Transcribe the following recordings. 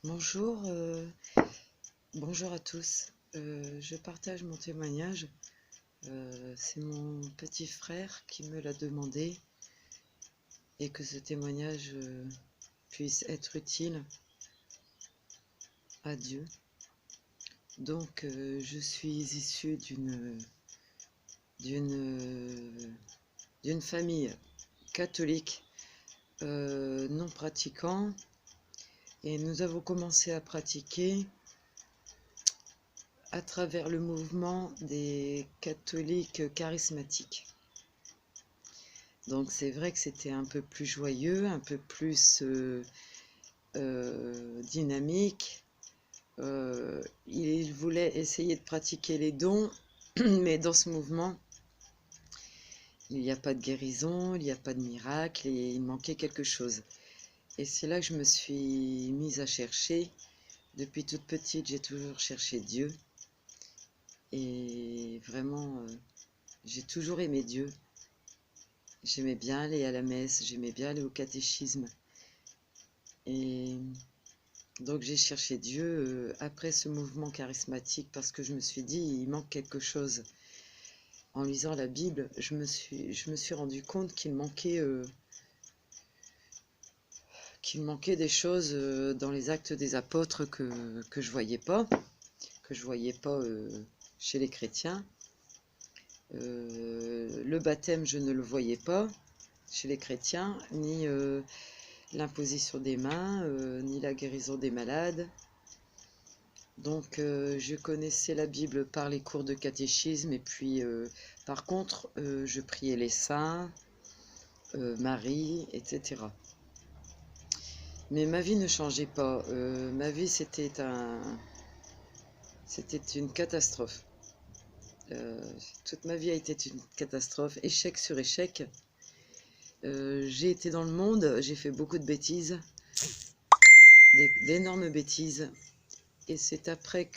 Bonjour, bonjour à tous. Je partage mon témoignage. C'est mon petit frère qui me l'a demandé et que ce témoignage puisse être utile à Dieu. Donc, je suis issue d'une famille catholique non pratiquant, et nous avons commencé à pratiquer à travers le mouvement des catholiques charismatiques. Donc c'est vrai que c'était un peu plus joyeux, un peu plus dynamique. Il voulait essayer de pratiquer les dons, mais dans ce mouvement, il n'y a pas de guérison, il n'y a pas de miracle, et il manquait quelque chose. Et c'est là que je me suis mise à chercher. Depuis toute petite, j'ai toujours cherché Dieu. Et vraiment, j'ai toujours aimé Dieu. J'aimais bien aller à la messe, j'aimais bien aller au catéchisme. Et donc j'ai cherché Dieu après ce mouvement charismatique, parce que je me suis dit, il manque quelque chose. En lisant la Bible, je me suis rendu compte qu'il manquait des choses dans les actes des apôtres que je voyais pas, chez les chrétiens. Le baptême, je ne le voyais pas chez les chrétiens, ni l'imposition des mains, ni la guérison des malades. Donc je connaissais la Bible par les cours de catéchisme, et puis par contre je priais les saints, Marie, etc. Mais ma vie ne changeait pas. Ma vie c'était une catastrophe. Toute ma vie a été une catastrophe, échec sur échec. J'ai été dans le monde, j'ai fait beaucoup de bêtises, d'énormes bêtises. Et c'est après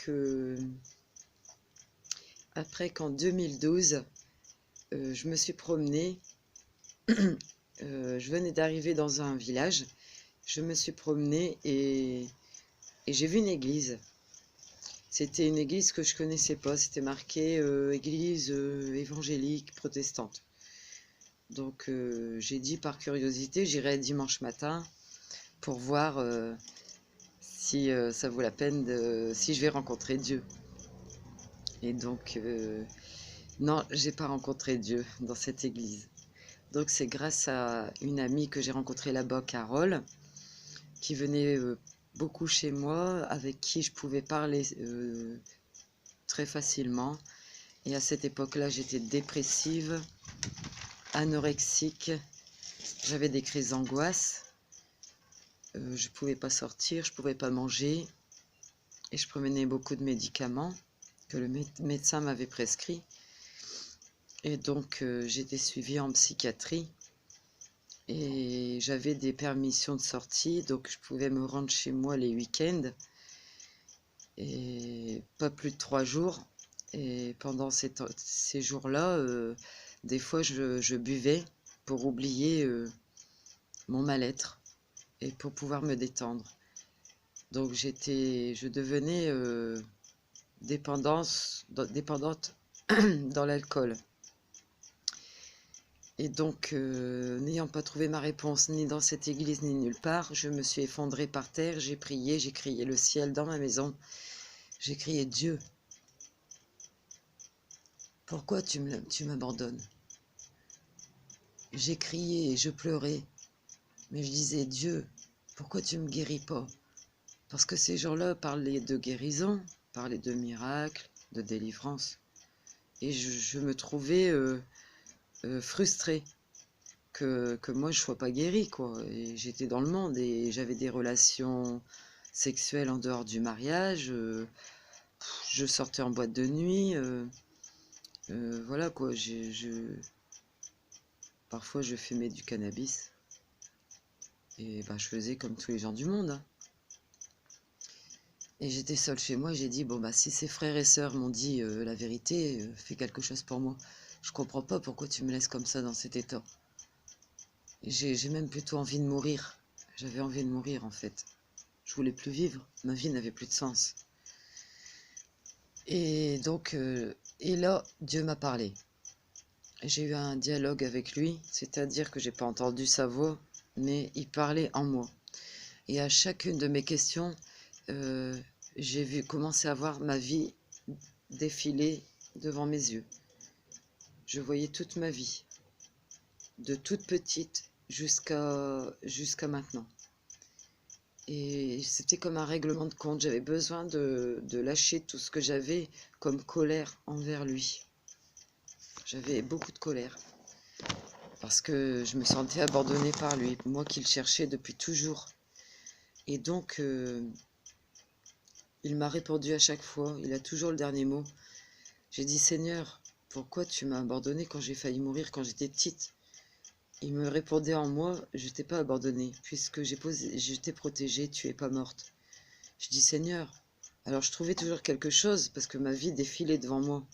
qu'en 2012, je me suis promenée. Je venais d'arriver dans un village. Je me suis promenée et j'ai vu une église. C'était une église que je connaissais pas. C'était marqué église évangélique protestante. Donc j'ai dit par curiosité, j'irai dimanche matin pour voir si ça vaut la peine, si je vais rencontrer Dieu. Et donc non, j'ai pas rencontré Dieu dans cette église. Donc c'est grâce à une amie que j'ai rencontrée là-bas, Carole, qui venait beaucoup chez moi, avec qui je pouvais parler très facilement. Et à cette époque-là, j'étais dépressive, anorexique, j'avais des crises d'angoisse, je ne pouvais pas sortir, je ne pouvais pas manger, et je prenais beaucoup de médicaments que le médecin m'avait prescrits. Et donc j'étais suivie en psychiatrie, et j'avais des permissions de sortie, donc je pouvais me rendre chez moi les week-ends, et pas plus de 3 jours. Et pendant ces jours-là, des fois je buvais pour oublier mon mal-être et pour pouvoir me détendre. Donc je devenais dépendante dans l'alcool. Et donc, n'ayant pas trouvé ma réponse ni dans cette église ni nulle part, je me suis effondrée par terre, j'ai prié, j'ai crié le ciel dans ma maison. J'ai crié: Dieu, pourquoi tu m'abandonnes? J'ai crié et je pleurais, mais je disais: Dieu, pourquoi tu me guéris pas? Parce que ces gens-là parlaient de guérison, parlaient de miracles, de délivrance. Et je me trouvais frustrée que moi je sois pas guérie, quoi. Et j'étais dans le monde et j'avais des relations sexuelles en dehors du mariage. Je sortais en boîte de nuit. Voilà quoi. Parfois je fumais du cannabis. Et ben, je faisais comme tous les gens du monde, hein. Et j'étais seule chez moi, j'ai dit, bon bah si ces frères et sœurs m'ont dit la vérité, fais quelque chose pour moi. Je comprends pas pourquoi tu me laisses comme ça dans cet état. J'ai même plutôt envie de mourir. J'avais envie de mourir en fait. Je voulais plus vivre. Ma vie n'avait plus de sens. Et donc, et là, Dieu m'a parlé. J'ai eu un dialogue avec lui, c'est-à-dire que j'ai pas entendu sa voix, mais il parlait en moi. Et à chacune de mes questions, j'ai vu commencer à voir ma vie défiler devant mes yeux. Je voyais toute ma vie, de toute petite jusqu'à maintenant. Et c'était comme un règlement de compte. J'avais besoin de lâcher tout ce que j'avais comme colère envers lui. J'avais beaucoup de colère. Parce que je me sentais abandonnée par lui, moi qui le cherchais depuis toujours. Et donc, il m'a répondu à chaque fois, il a toujours le dernier mot. J'ai dit, Seigneur, pourquoi tu m'as abandonnée quand j'ai failli mourir quand j'étais petite? Il me répondait en moi, je t'ai pas abandonnée, puisque je t'ai protégée, tu es pas morte. Je dis, Seigneur, alors je trouvais toujours quelque chose, parce que ma vie défilait devant moi.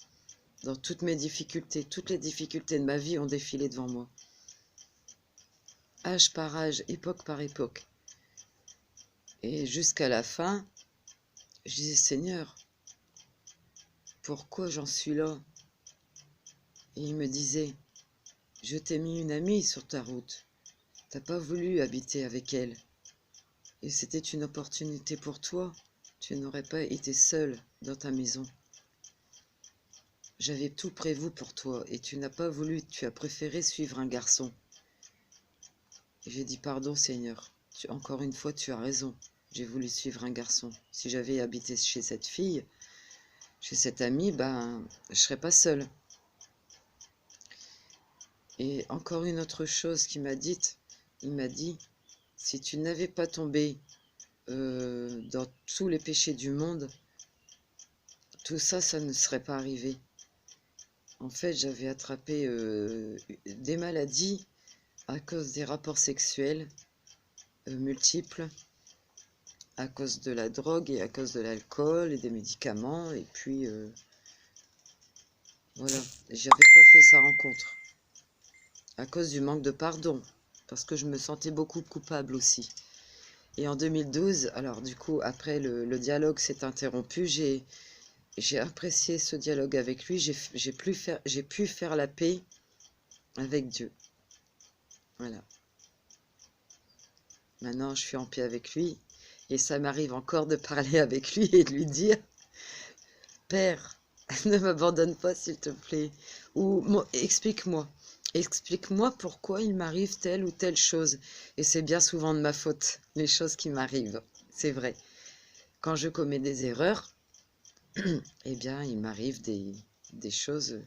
Dans toutes mes difficultés, toutes les difficultés de ma vie ont défilé devant moi. Âge par âge, époque par époque. Et jusqu'à la fin, je disais, Seigneur, pourquoi j'en suis là? Et il me disait, je t'ai mis une amie sur ta route. T'as pas voulu habiter avec elle. Et c'était une opportunité pour toi. Tu n'aurais pas été seul dans ta maison. J'avais tout prévu pour toi et tu n'as pas voulu, tu as préféré suivre un garçon. Et j'ai dit, pardon Seigneur, encore une fois tu as raison. J'ai voulu suivre un garçon. Si j'avais habité chez cette fille, chez cette amie, ben, je serais pas seule. Et encore une autre chose qu'il m'a dite, il m'a dit, si tu n'avais pas tombé dans tous les péchés du monde, tout ça, ça ne serait pas arrivé. En fait, j'avais attrapé des maladies à cause des rapports sexuels multiples, à cause de la drogue et à cause de l'alcool et des médicaments. Et puis, voilà, j'avais pas fait sa rencontre. À cause du manque de pardon, parce que je me sentais beaucoup coupable aussi. Et en 2012, alors du coup, après le dialogue s'est interrompu, j'ai apprécié ce dialogue avec lui, j'ai pu faire la paix avec Dieu. Voilà. Maintenant, je suis en paix avec lui, et ça m'arrive encore de parler avec lui et de lui dire, Père, ne m'abandonne pas s'il te plaît, ou explique-moi pourquoi il m'arrive telle ou telle chose. Et c'est bien souvent de ma faute, les choses qui m'arrivent, c'est vrai. Quand je commets des erreurs, eh bien, il m'arrive des choses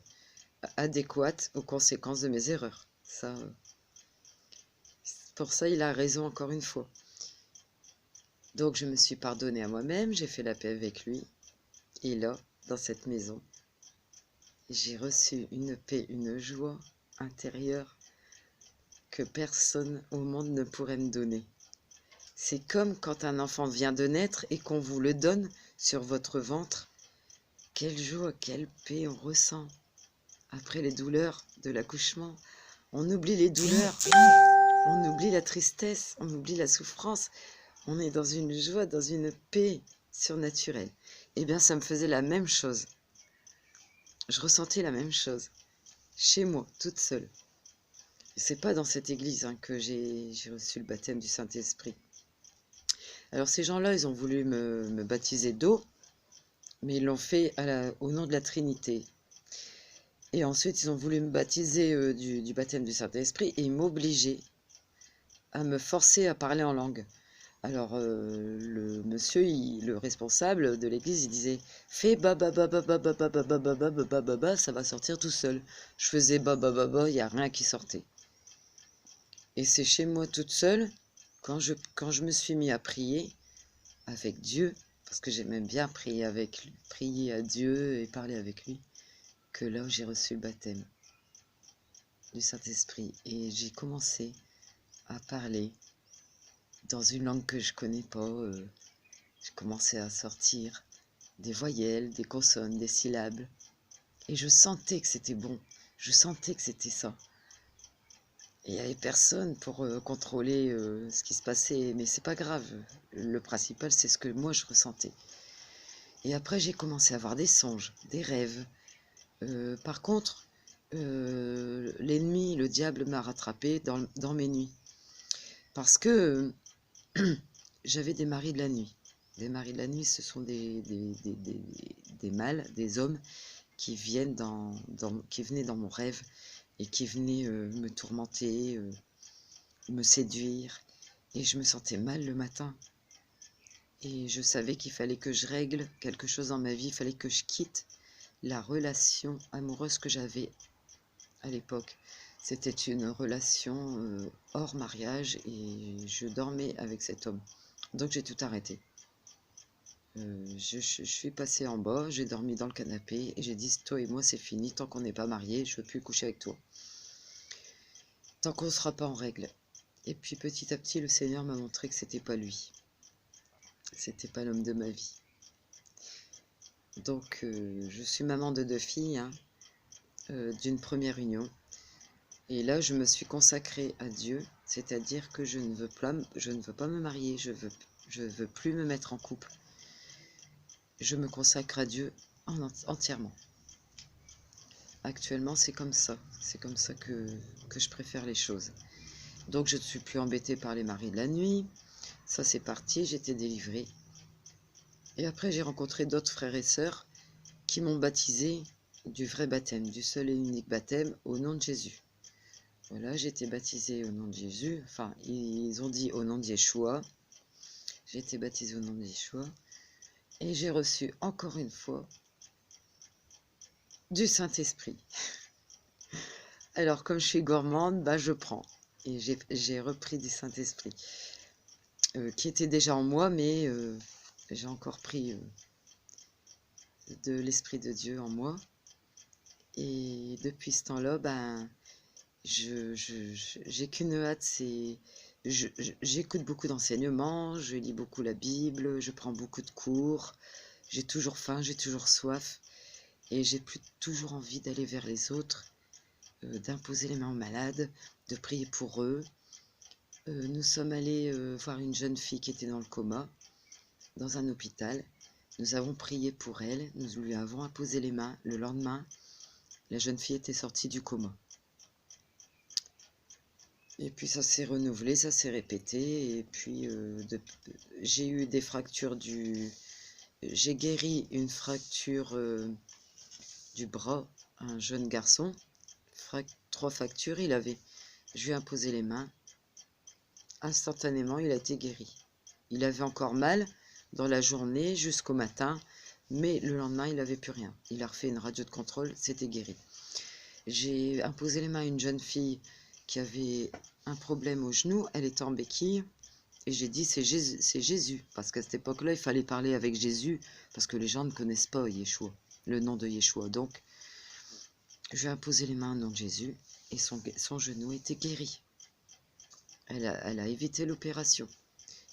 adéquates aux conséquences de mes erreurs. Ça, pour ça, il a raison encore une fois. Donc, je me suis pardonnée à moi-même, j'ai fait la paix avec lui. Et là, dans cette maison, j'ai reçu une paix, une joie intérieure que personne au monde ne pourrait me donner. C'est comme quand un enfant vient de naître et qu'on vous le donne sur votre ventre. Quelle joie, quelle paix on ressent. Après les douleurs de l'accouchement, on oublie les douleurs, on oublie la tristesse, on oublie la souffrance. On est dans une joie, dans une paix surnaturelle. Eh bien, ça me faisait la même chose. Je ressentais la même chose, chez moi, toute seule. C'est pas dans cette église que j'ai reçu le baptême du Saint-Esprit. Alors ces gens-là, ils ont voulu me baptiser d'eau, mais ils l'ont fait au nom de la Trinité. Et ensuite, ils ont voulu me baptiser du baptême du Saint-Esprit et ils m'obligeaient à me forcer à parler en langue. Alors, le monsieur, le responsable de l'église, il disait « Fais ba ba ba ba ba ba ba ba ba ba ba ba ba ba, ça va sortir tout seul. » Je faisais ba ba ba ba, il n'y a rien qui sortait. Et c'est chez moi toute seule, quand je me suis mis à prier avec Dieu, parce que j'aime bien prier avec lui, prier à Dieu et parler avec lui, que là j'ai reçu le baptême du Saint-Esprit. Et j'ai commencé à parler dans une langue que je connais pas. J'ai commencé à sortir des voyelles, des consonnes, des syllabes. Et je sentais que c'était bon. Je sentais que c'était ça. Et il n'y avait personne pour contrôler ce qui se passait, mais c'est pas grave. Le principal, c'est ce que moi je ressentais. Et après, j'ai commencé à avoir des songes, des rêves. Par contre, l'ennemi, le diable m'a rattrapé dans mes nuits. Parce que j'avais des maris de la nuit. Des maris de la nuit, ce sont des mâles, des hommes qui viennent qui venaient dans mon rêve et qui venaient me tourmenter, me séduire. Et je me sentais mal le matin. Et je savais qu'il fallait que je règle quelque chose dans ma vie, il fallait que je quitte la relation amoureuse que j'avais à l'époque. C'était une relation hors mariage et je dormais avec cet homme. Donc j'ai tout arrêté. Je suis passée en bas, j'ai dormi dans le canapé et j'ai dit toi et moi c'est fini, tant qu'on n'est pas mariés, je ne veux plus coucher avec toi. Tant qu'on ne sera pas en règle. Et puis petit à petit le Seigneur m'a montré que c'était pas lui. C'était pas l'homme de ma vie. Donc je suis maman de 2 filles, hein, d'une première union. Et là, je me suis consacrée à Dieu, c'est-à-dire que je ne veux pas me marier, je veux plus me mettre en couple. Je me consacre à Dieu entièrement. Actuellement, c'est comme ça que je préfère les choses. Donc, je ne suis plus embêtée par les maris de la nuit. Ça, c'est parti, j'étais délivrée. Et après, j'ai rencontré d'autres frères et sœurs qui m'ont baptisée du vrai baptême, du seul et unique baptême au nom de Jésus. Voilà, j'ai été baptisée au nom de Jésus. Enfin, ils ont dit au nom de Yeshua. J'ai été baptisée au nom de Yeshua. Et j'ai reçu encore une fois du Saint-Esprit. Alors, comme je suis gourmande, bah, je prends. Et j'ai repris du Saint-Esprit. Qui était déjà en moi, mais j'ai encore pris de l'Esprit de Dieu en moi. Et depuis ce temps-là, ben, j'ai qu'une hâte, c'est... J'écoute beaucoup d'enseignements, je lis beaucoup la Bible, je prends beaucoup de cours, j'ai toujours faim, j'ai toujours soif, et j'ai toujours envie d'aller vers les autres, d'imposer les mains aux malades, de prier pour eux. Nous sommes allés voir une jeune fille qui était dans le coma, dans un hôpital. Nous avons prié pour elle, nous lui avons imposé les mains. Le lendemain, la jeune fille était sortie du coma. Et puis ça s'est renouvelé, ça s'est répété, et puis j'ai eu des fractures J'ai guéri une fracture du bras, un jeune garçon, 3 fractures il avait. Je lui ai imposé les mains, instantanément il a été guéri. Il avait encore mal dans la journée jusqu'au matin, mais le lendemain il n'avait plus rien. Il a refait une radio de contrôle, c'était guéri. J'ai imposé les mains à une jeune fille qui avait un problème au genou, elle était en béquille, et j'ai dit c'est Jésus, parce qu'à cette époque-là, il fallait parler avec Jésus, parce que les gens ne connaissent pas Yeshua, le nom de Yeshua. Donc, je lui ai imposé les mains au nom de Jésus, et son genou était guéri. Elle a évité l'opération.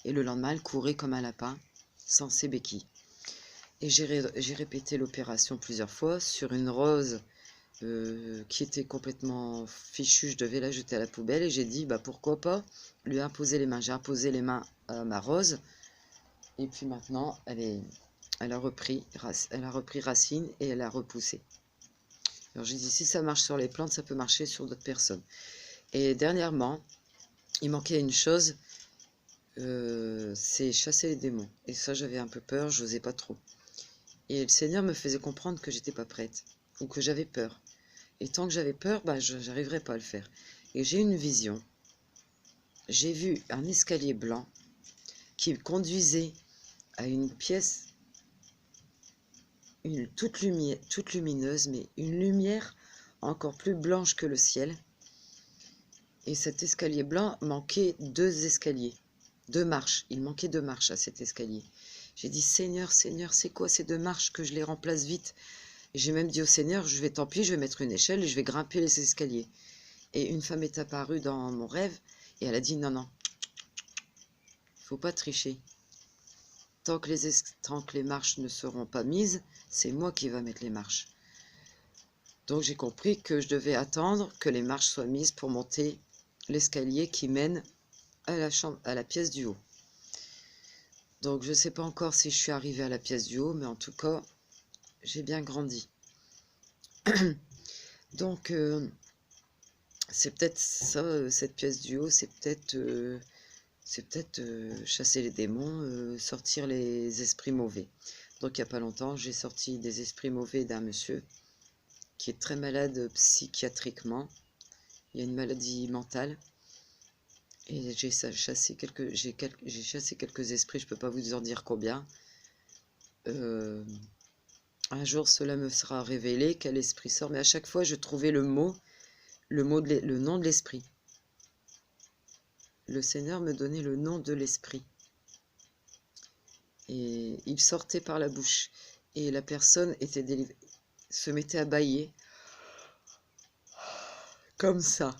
Et le lendemain, elle courait comme un lapin, sans ses béquilles. Et j'ai répété l'opération plusieurs fois sur une rose qui était complètement fichue, je devais la jeter à la poubelle, et j'ai dit bah pourquoi pas lui imposer les mains. J'ai imposé les mains à ma rose, et puis maintenant elle a repris racine et elle a repoussé. Alors j'ai dit si ça marche sur les plantes, ça peut marcher sur d'autres personnes. Et dernièrement, il manquait une chose, c'est chasser les démons. Et ça, j'avais un peu peur, j'osais pas trop. Et le Seigneur me faisait comprendre que j'étais pas prête, ou que j'avais peur. Et tant que j'avais peur, bah, je n'arriverais pas à le faire. Et j'ai une vision. J'ai vu un escalier blanc qui conduisait à une pièce toute lumineuse, mais une lumière encore plus blanche que le ciel. Et cet escalier blanc manquait 2 escaliers, 2 marches. Il manquait 2 marches à cet escalier. J'ai dit, Seigneur, Seigneur, c'est quoi ces 2 marches, que je les remplace vite? Et j'ai même dit au Seigneur, tant pis, je vais mettre une échelle et je vais grimper les escaliers. Et une femme est apparue dans mon rêve et elle a dit, non, non, il ne faut pas tricher. Tant que les marches ne seront pas mises, c'est moi qui vais mettre les marches. Donc j'ai compris que je devais attendre que les marches soient mises pour monter l'escalier qui mène à la chambre, à la pièce du haut. Donc je ne sais pas encore si je suis arrivée à la pièce du haut, mais en tout cas, j'ai bien grandi. Donc c'est peut-être ça, cette pièce du haut, c'est peut-être chasser les démons, sortir les esprits mauvais. Donc il n'y a pas longtemps, j'ai sorti des esprits mauvais d'un monsieur qui est très malade psychiatriquement. Il y a une maladie mentale. Et j'ai chassé quelques esprits, je ne peux pas vous en dire combien. Un jour, cela me sera révélé quel esprit sort, mais à chaque fois, je trouvais le nom de l'esprit. Le Seigneur me donnait le nom de l'esprit. Et il sortait par la bouche. Et la personne était délivrée, se mettait à bâiller. Comme ça.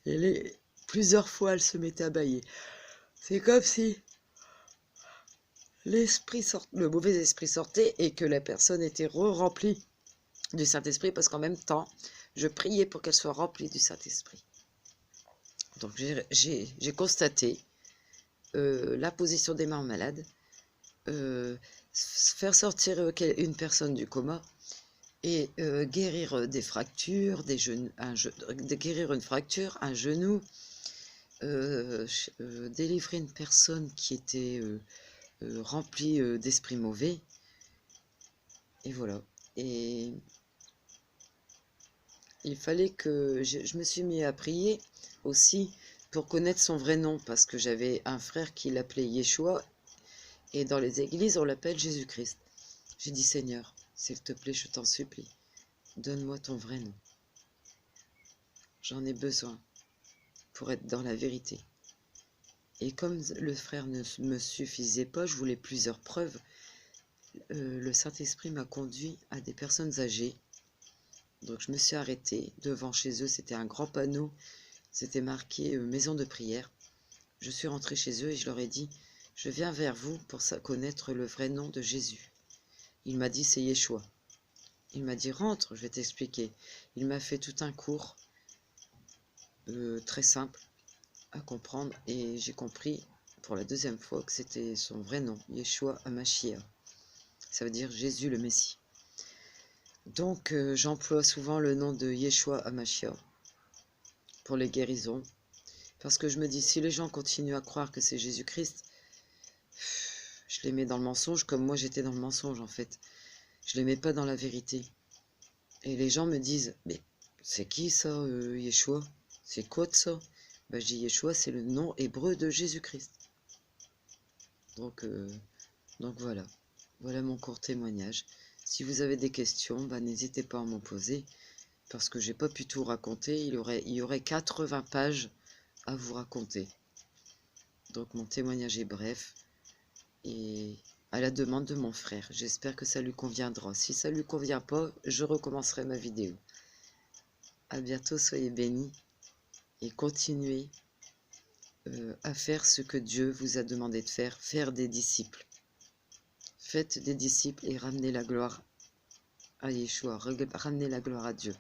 Et plusieurs fois, elle se mettait à bâiller. C'est comme si le mauvais esprit sortait et que la personne était remplie du Saint-Esprit, parce qu'en même temps, je priais pour qu'elle soit remplie du Saint-Esprit. Donc j'ai constaté la position des mains malades, faire sortir une personne du coma et guérir des fractures, guérir une fracture, un genou, délivrer une personne qui était remplie d'esprits mauvais. Et voilà. Et il fallait que je me suis mis à prier aussi pour connaître son vrai nom, parce que j'avais un frère qui l'appelait Yeshua, et dans les églises on l'appelle Jésus-Christ. J'ai dit: Seigneur, s'il te plaît, je t'en supplie, donne-moi ton vrai nom. J'en ai besoin pour être dans la vérité. Et comme le frère ne me suffisait pas, je voulais plusieurs preuves. Le Saint-Esprit m'a conduit à des personnes âgées. Donc je me suis arrêtée devant chez eux, c'était un grand panneau, c'était marqué maison de prière. Je suis rentrée chez eux et je leur ai dit: je viens vers vous pour connaître le vrai nom de Jésus. Il m'a dit: c'est Yeshua. Il m'a dit: rentre, je vais t'expliquer. Il m'a fait tout un cours très simple à comprendre, et j'ai compris pour la deuxième fois que c'était son vrai nom, Yeshua HaMashiach. Ça veut dire Jésus le Messie. Donc j'emploie souvent le nom de Yeshua HaMashiach pour les guérisons, parce que je me dis, si les gens continuent à croire que c'est Jésus-Christ, je les mets dans le mensonge, comme moi j'étais dans le mensonge en fait. Je les mets pas dans la vérité. Et les gens me disent: mais c'est qui ça, Yeshua? C'est quoi de ça? Ben, je dis: Yeshua, c'est le nom hébreu de Jésus-Christ. Donc voilà. Voilà mon court témoignage. Si vous avez des questions, ben, n'hésitez pas à m'en poser, parce que j'ai pas pu tout raconter. Il y aurait 80 pages à vous raconter. Donc mon témoignage est bref et à la demande de mon frère. J'espère que ça lui conviendra. Si ça lui convient pas, je recommencerai ma vidéo. À bientôt, soyez bénis et continuez à faire ce que Dieu vous a demandé de faire des disciples. Faites des disciples et ramenez la gloire à Yeshua, ramenez la gloire à Dieu.